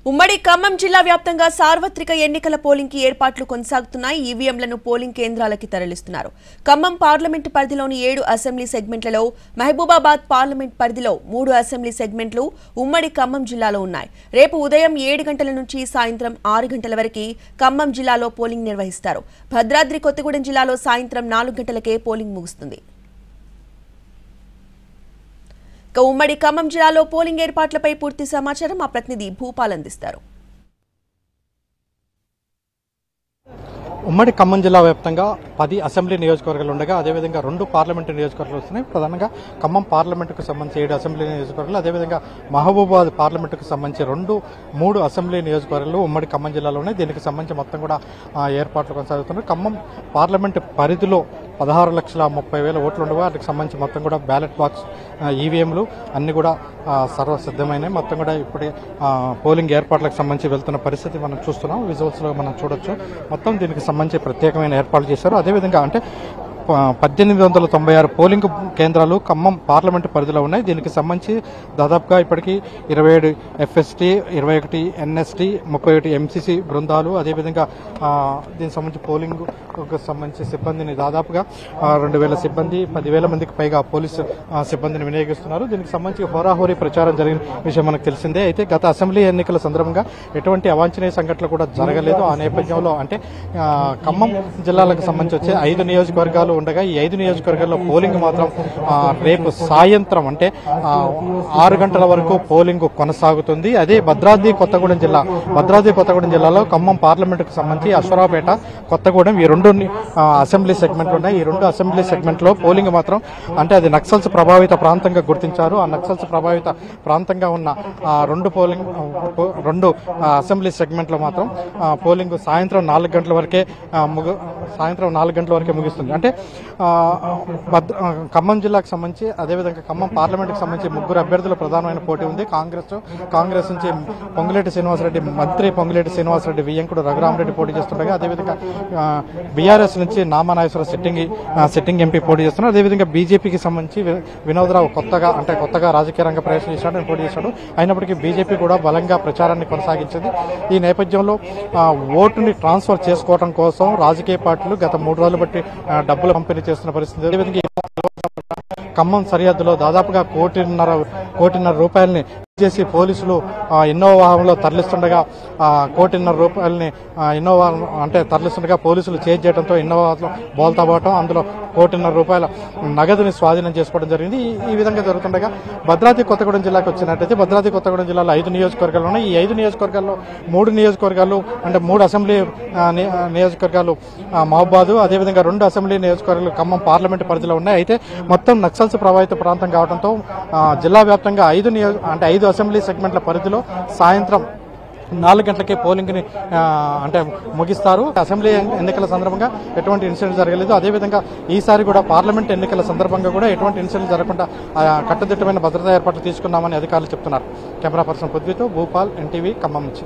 ఉమ్మడి ఖమ్మం జిల్లా వ్యాప్తంగా సార్వత్రిక ఎన్నికల పోలింగ్ కి ఏర్పాట్లు కొనసాగుతున్నాయి. ఈవీఎంలను పోలింగ్ కేంద్రాలకి తరలిస్తున్నారు. ఖమ్మం పార్లమెంట్ పరిధిలోని 7 అసెంబ్లీ సెగ్మెంట్లలో, మహబూబాబాద్ పార్లమెంట్ పరిధిలో 3 అసెంబ్లీ సెగ్మెంట్లు ఉమ్మడి ఖమ్మం జిల్లాలో ఉన్నాయి. రేపు ఉదయం 7 గంటల నుంచి సాయంత్రం 6 గంటల వరకు ఖమ్మం జిల్లాలో పోలింగ్ నిర్వహిస్తారు. భద్రాద్రి కొత్తగూడెం జిల్లాలో సాయంత్రం 4 గంటలకే పోలింగ్ ముగుస్తుంది. ఉమ్మడి ఖమ్మం జిల్లాలో పోలింగ్ ఏర్పాట్లపై పూర్తి సమాచారం మా ప్రతినిధి భూపాల్ అందిస్తారు. ఉమ్మడి ఖమ్మం జిల్లా వ్యాప్తంగా 10 అసెంబ్లీ నియోజకవర్గాలు ఉండగా అదేవిధంగా 2 పార్లమెంటు నియోజకవర్గాలు వస్తున్నాయి. ప్రధానంగా ఖమ్మం పార్లమెంటుకు సంబంధించి 7 అసెంబ్లీ నియోజకవర్గాలు, అదేవిధంగా మహబూబాబాద్ పార్లమెంటుకు సంబంధించి 3 అసెంబ్లీ నియోజకవర్గాలు ఉమ్మడి ఖమ్మం జిల్లాలో ఉన్నాయి. దీనికి సంబంధించి మొత్తం కూడా ఏర్పాట్లు కొనసాగుతున్నాయి. ఖమ్మం పార్లమెంటు పరిధిలో 16,30,000 ఓట్లు ఉండగా వాటికి సంబంధించి మొత్తం కూడా బ్యాలెట్ బాక్స్, ఈవీఎంలు అన్ని కూడా సర్వసిద్ధమైనాయి. మొత్తం కూడా ఇప్పుడే పోలింగ్ ఏర్పాట్లకు సంబంధించి వెళ్తున్న పరిస్థితి మనం చూస్తున్నాం. విజువల్స్లో మనం చూడొచ్చు. మొత్తం దీనికి సంబంధించి ప్రత్యేకమైన ఏర్పాట్లు చేశారు. అదేవిధంగా అంటే 1896 పోలింగ్ కేంద్రాలు ఖమ్మం పార్లమెంటు పరిధిలో ఉన్నాయి. దీనికి సంబంధించి దాదాపుగా ఇప్పటికీ 27 ఎఫ్ఎస్టీ, 21 ఎన్ఎస్టీ, 31 ఎంసీసీ బృందాలు, అదేవిధంగా దీనికి సంబంధించి పోలింగ్ సంబంధించి సిబ్బందిని దాదాపుగా 2,000 సిబ్బంది, 10,000 మందికి పైగా పోలీసు సిబ్బందిని వినియోగిస్తున్నారు. దీనికి సంబంధించి హోరాహోరీ ప్రచారం జరిగిన విషయం మనకు తెలిసిందే. అయితే గత అసెంబ్లీ ఎన్నికల సందర్భంగా ఎటువంటి అవాంఛనీయ సంఘటనలు కూడా జరగలేదు. ఆ నేపథ్యంలో అంటే ఖమ్మం జిల్లాలకు సంబంధించి వచ్చే 5 నియోజకవర్గాలు ఉండగా ఈ 5 నియోజకవర్గాల్లో పోలింగ్ మాత్రం రేపు సాయంత్రం అంటే 6 గంటల వరకు పోలింగ్ కొనసాగుతుంది. అదే భద్రాద్రి కొత్తగూడెం జిల్లాలో ఖమ్మం పార్లమెంటుకు సంబంధించి అశ్వరావుపేట, కొత్తగూడెం ఈ 2 అసెంబ్లీ సెగ్మెంట్లు ఉన్నాయి. ఈ 2 అసెంబ్లీ సెగ్మెంట్లో పోలింగ్ మాత్రం అంటే అది నక్సల్స్ ప్రభావిత ప్రాంతంగా గుర్తించారు. ఆ నక్సల్స్ ప్రభావిత ప్రాంతంగా ఉన్న 2 అసెంబ్లీ సెగ్మెంట్లో మాత్రం పోలింగ్ సాయంత్రం 4 గంటల వరకే ముగిస్తుంది. అంటే ఖమ్మం జిల్లాకు సంబంధించి అదేవిధంగా ఖమ్మం పార్లమెంట్కి సంబంధించి 3 అభ్యర్థుల ప్రధానమైన పోటీ ఉంది. కాంగ్రెస్ నుంచి మంత్రి పొంగులేటి శ్రీనివాసరెడ్డి, వియ్యంకుడు రఘురామరెడ్డి పోటీ చేస్తుండగా, అదేవిధంగా బీఆర్ఎస్ నుంచి నామానాగేశ్వర సిట్టింగ్ ఎంపీ పోటీ చేస్తున్నారు. అదేవిధంగా బీజేపీకి సంబంధించి వినోద్రావు కొత్తగా రాజకీయ రంగ ప్రవేశం చేశాడు, పోటీ చేశాడు. అయినప్పటికీ బీజేపీ కూడా బలంగా ప్రచారాన్ని కొనసాగించింది. ఈ నేపథ్యంలో ఓటుని ట్రాన్స్ఫర్ చేసుకోవడం కోసం రాజకీయ పార్టీలు గత 3 రోజులు బట్టి డబ్బులు పంపిణీ చేస్తున్న పరిస్థితి. అదేవిధంగా ఖమ్మం సరిహద్దులో దాదాపుగా కోటిన్నర రూపాయలని చేసి పోలీసులు ఇన్నోవా వాహనంలో తరలిస్తుండగా పోలీసులు చేజ్ చేయడంతో ఇన్నోవాలో బోల్తా పోవటం, అందులో ₹1,50,00,000 నగదుని స్వాధీనం చేసుకోవడం జరిగింది. ఈ విధంగా జరుగుతుండగా భద్రాద్రి కొత్తగూడెం జిల్లాకు వచ్చినట్టయితే భద్రాద్రి కొత్తగూడెం జిల్లాలో 5 నియోజకవర్గాలు ఉన్నాయి. ఈ 5 నియోజకవర్గాల్లో 3 నియోజకవర్గాలు అంటే 3 అసెంబ్లీ నియోజకవర్గాలు మహబూబాబాద్, అదేవిధంగా 2 అసెంబ్లీ నియోజకవర్గాలు ఖమ్మం పార్లమెంటు పరిధిలో ఉన్నాయి. అయితే మొత్తం నక్సల్స్ ప్రభావిత ప్రాంతం కావడంతో జిల్లా వ్యాప్తంగా 5 అసెంబ్లీ సెగ్మెంట్ల పరిధిలో సాయంత్రం 4 గంటలకే పోలింగ్ ని ముగిస్తారు. అసెంబ్లీ ఎన్నికల సందర్భంగా ఎటువంటి ఇన్సిడెంట్ జరగలేదు. అదేవిధంగా ఈసారి కూడా పార్లమెంట్ ఎన్నికల సందర్భంగా కూడా ఎటువంటి ఇన్సిడెంట్ జరగకుండా కట్టుదిట్టమైన భద్రతా ఏర్పాట్లు తీసుకున్నామని అధికారులు చెప్తున్నారు. కెమెరా పర్సన్ పృథ్వీతో భూపాల్, ఎన్టీవీ, ఖమ్మం నుంచి.